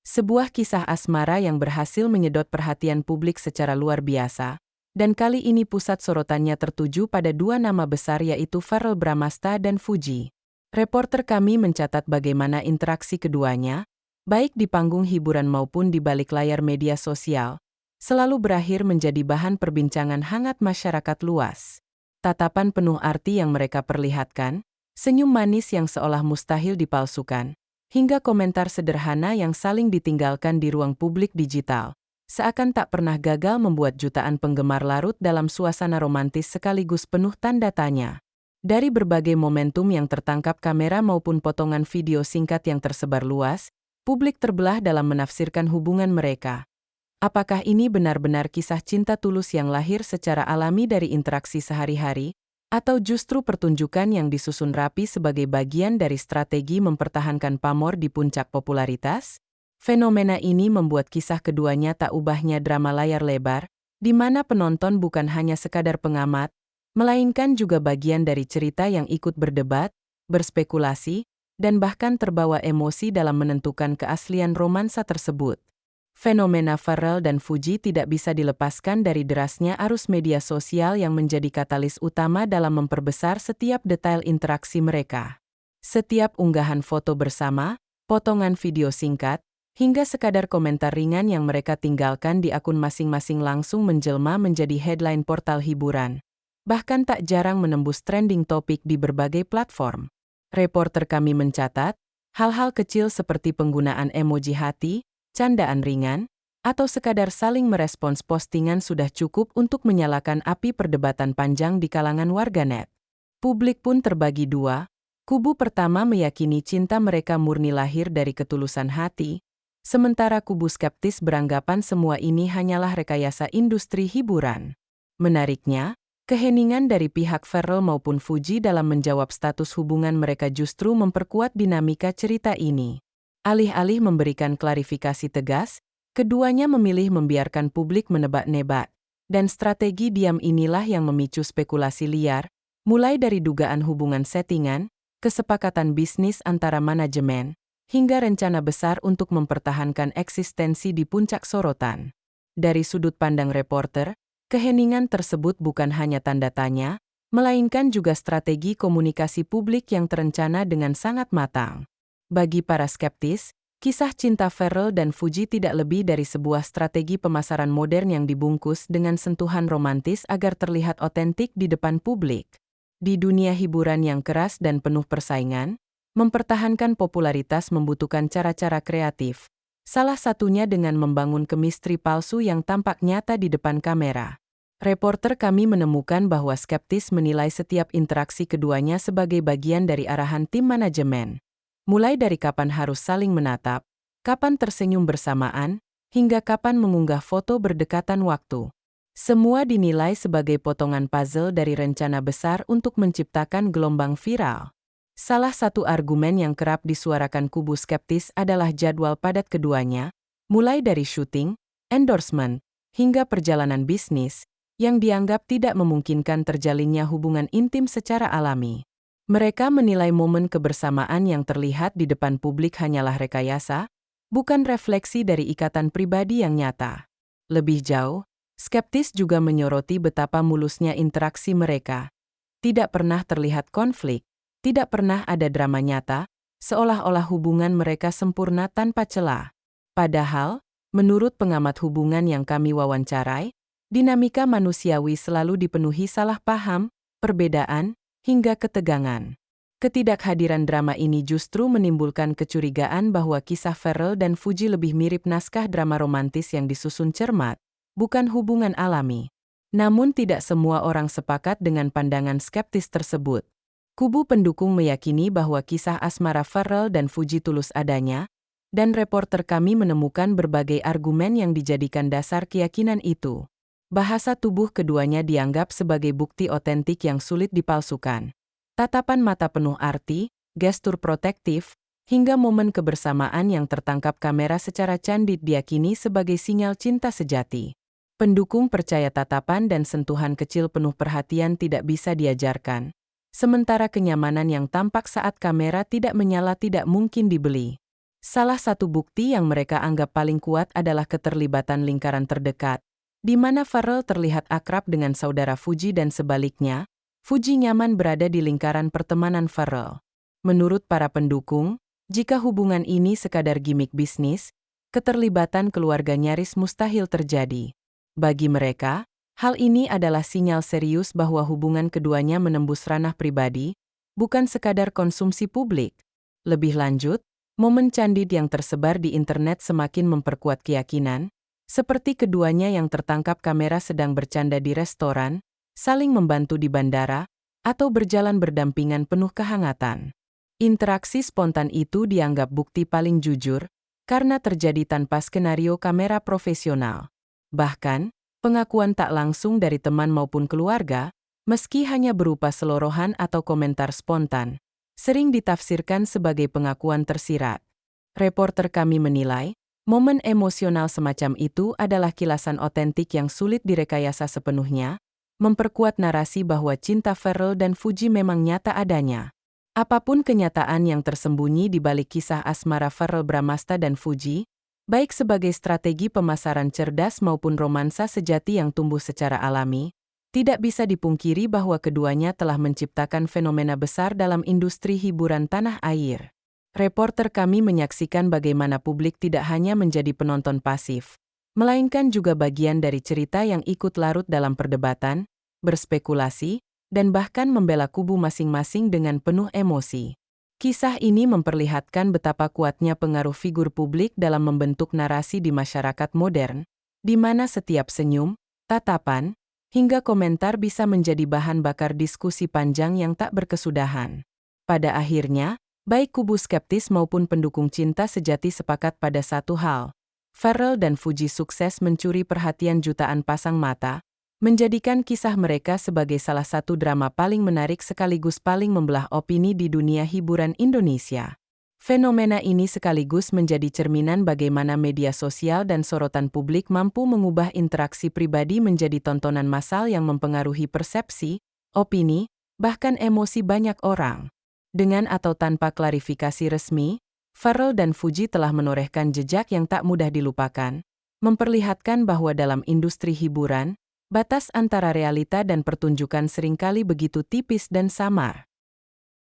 Sebuah kisah asmara yang berhasil menyedot perhatian publik secara luar biasa, dan kali ini pusat sorotannya tertuju pada dua nama besar yaitu Verrell Bramasta dan Fuji. Reporter kami mencatat bagaimana interaksi keduanya, baik di panggung hiburan maupun di balik layar media sosial, selalu berakhir menjadi bahan perbincangan hangat masyarakat luas. Tatapan penuh arti yang mereka perlihatkan, senyum manis yang seolah mustahil dipalsukan, hingga komentar sederhana yang saling ditinggalkan di ruang publik digital, seakan tak pernah gagal membuat jutaan penggemar larut dalam suasana romantis sekaligus penuh tanda tanya. Dari berbagai momentum yang tertangkap kamera maupun potongan video singkat yang tersebar luas, publik terbelah dalam menafsirkan hubungan mereka. Apakah ini benar-benar kisah cinta tulus yang lahir secara alami dari interaksi sehari-hari, atau justru pertunjukan yang disusun rapi sebagai bagian dari strategi mempertahankan pamor di puncak popularitas? Fenomena ini membuat kisah keduanya tak ubahnya drama layar lebar, di mana penonton bukan hanya sekadar pengamat, melainkan juga bagian dari cerita yang ikut berdebat, berspekulasi, dan bahkan terbawa emosi dalam menentukan keaslian romansa tersebut. Fenomena Verrell dan Fuji tidak bisa dilepaskan dari derasnya arus media sosial yang menjadi katalis utama dalam memperbesar setiap detail interaksi mereka. Setiap unggahan foto bersama, potongan video singkat, hingga sekadar komentar ringan yang mereka tinggalkan di akun masing-masing langsung menjelma menjadi headline portal hiburan. Bahkan tak jarang menembus trending topik di berbagai platform. Reporter kami mencatat, hal-hal kecil seperti penggunaan emoji hati, candaan ringan, atau sekadar saling merespons postingan sudah cukup untuk menyalakan api perdebatan panjang di kalangan warganet. Publik pun terbagi dua, kubu pertama meyakini cinta mereka murni lahir dari ketulusan hati, sementara kubu skeptis beranggapan semua ini hanyalah rekayasa industri hiburan. Menariknya, keheningan dari pihak Verrell maupun Fuji dalam menjawab status hubungan mereka justru memperkuat dinamika cerita ini. Alih-alih memberikan klarifikasi tegas, keduanya memilih membiarkan publik menebak-nebak, dan strategi diam inilah yang memicu spekulasi liar, mulai dari dugaan hubungan settingan, kesepakatan bisnis antara manajemen, hingga rencana besar untuk mempertahankan eksistensi di puncak sorotan. Dari sudut pandang reporter, keheningan tersebut bukan hanya tanda tanya, melainkan juga strategi komunikasi publik yang terencana dengan sangat matang. Bagi para skeptis, kisah cinta Verrell dan Fuji tidak lebih dari sebuah strategi pemasaran modern yang dibungkus dengan sentuhan romantis agar terlihat otentik di depan publik. Di dunia hiburan yang keras dan penuh persaingan, mempertahankan popularitas membutuhkan cara-cara kreatif, salah satunya dengan membangun kemistri palsu yang tampak nyata di depan kamera. Reporter kami menemukan bahwa skeptis menilai setiap interaksi keduanya sebagai bagian dari arahan tim manajemen. Mulai dari kapan harus saling menatap, kapan tersenyum bersamaan, hingga kapan mengunggah foto berdekatan waktu. Semua dinilai sebagai potongan puzzle dari rencana besar untuk menciptakan gelombang viral. Salah satu argumen yang kerap disuarakan kubu skeptis adalah jadwal padat keduanya, mulai dari syuting, endorsement, hingga perjalanan bisnis, yang dianggap tidak memungkinkan terjalinnya hubungan intim secara alami. Mereka menilai momen kebersamaan yang terlihat di depan publik hanyalah rekayasa, bukan refleksi dari ikatan pribadi yang nyata. Lebih jauh, skeptis juga menyoroti betapa mulusnya interaksi mereka. Tidak pernah terlihat konflik, tidak pernah ada drama nyata, seolah-olah hubungan mereka sempurna tanpa celah. Padahal, menurut pengamat hubungan yang kami wawancarai, dinamika manusiawi selalu dipenuhi salah paham, perbedaan, hingga ketegangan. Ketidakhadiran drama ini justru menimbulkan kecurigaan bahwa kisah Verrell dan Fuji lebih mirip naskah drama romantis yang disusun cermat, bukan hubungan alami. Namun tidak semua orang sepakat dengan pandangan skeptis tersebut. Kubu pendukung meyakini bahwa kisah asmara Verrell dan Fuji tulus adanya, dan reporter kami menemukan berbagai argumen yang dijadikan dasar keyakinan itu. Bahasa tubuh keduanya dianggap sebagai bukti otentik yang sulit dipalsukan. Tatapan mata penuh arti, gestur protektif, hingga momen kebersamaan yang tertangkap kamera secara candid diyakini sebagai sinyal cinta sejati. Pendukung percaya tatapan dan sentuhan kecil penuh perhatian tidak bisa diajarkan, sementara kenyamanan yang tampak saat kamera tidak menyala tidak mungkin dibeli. Salah satu bukti yang mereka anggap paling kuat adalah keterlibatan lingkaran terdekat, di mana Farrell terlihat akrab dengan saudara Fuji dan sebaliknya, Fuji nyaman berada di lingkaran pertemanan Farrell. Menurut para pendukung, jika hubungan ini sekadar gimik bisnis, keterlibatan keluarga nyaris mustahil terjadi. Bagi mereka, hal ini adalah sinyal serius bahwa hubungan keduanya menembus ranah pribadi, bukan sekadar konsumsi publik. Lebih lanjut, momen candid yang tersebar di internet semakin memperkuat keyakinan, seperti keduanya yang tertangkap kamera sedang bercanda di restoran, saling membantu di bandara, atau berjalan berdampingan penuh kehangatan. Interaksi spontan itu dianggap bukti paling jujur, karena terjadi tanpa skenario kamera profesional. Bahkan, pengakuan tak langsung dari teman maupun keluarga, meski hanya berupa selorohan atau komentar spontan, sering ditafsirkan sebagai pengakuan tersirat. Reporter kami menilai, momen emosional semacam itu adalah kilasan otentik yang sulit direkayasa sepenuhnya, memperkuat narasi bahwa cinta Farrell dan Fuji memang nyata adanya. Apapun kenyataan yang tersembunyi di balik kisah asmara Farrell Bramasta dan Fuji, baik sebagai strategi pemasaran cerdas maupun romansa sejati yang tumbuh secara alami, tidak bisa dipungkiri bahwa keduanya telah menciptakan fenomena besar dalam industri hiburan tanah air. Reporter kami menyaksikan bagaimana publik tidak hanya menjadi penonton pasif, melainkan juga bagian dari cerita yang ikut larut dalam perdebatan, berspekulasi, dan bahkan membela kubu masing-masing dengan penuh emosi. Kisah ini memperlihatkan betapa kuatnya pengaruh figur publik dalam membentuk narasi di masyarakat modern, di mana setiap senyum, tatapan, hingga komentar bisa menjadi bahan bakar diskusi panjang yang tak berkesudahan. Pada akhirnya, baik kubu skeptis maupun pendukung cinta sejati sepakat pada satu hal. Farrell dan Fuji sukses mencuri perhatian jutaan pasang mata, menjadikan kisah mereka sebagai salah satu drama paling menarik sekaligus paling membelah opini di dunia hiburan Indonesia. Fenomena ini sekaligus menjadi cerminan bagaimana media sosial dan sorotan publik mampu mengubah interaksi pribadi menjadi tontonan massal yang mempengaruhi persepsi, opini, bahkan emosi banyak orang. Dengan atau tanpa klarifikasi resmi, Farrell dan Fuji telah menorehkan jejak yang tak mudah dilupakan, memperlihatkan bahwa dalam industri hiburan, batas antara realita dan pertunjukan seringkali begitu tipis dan samar.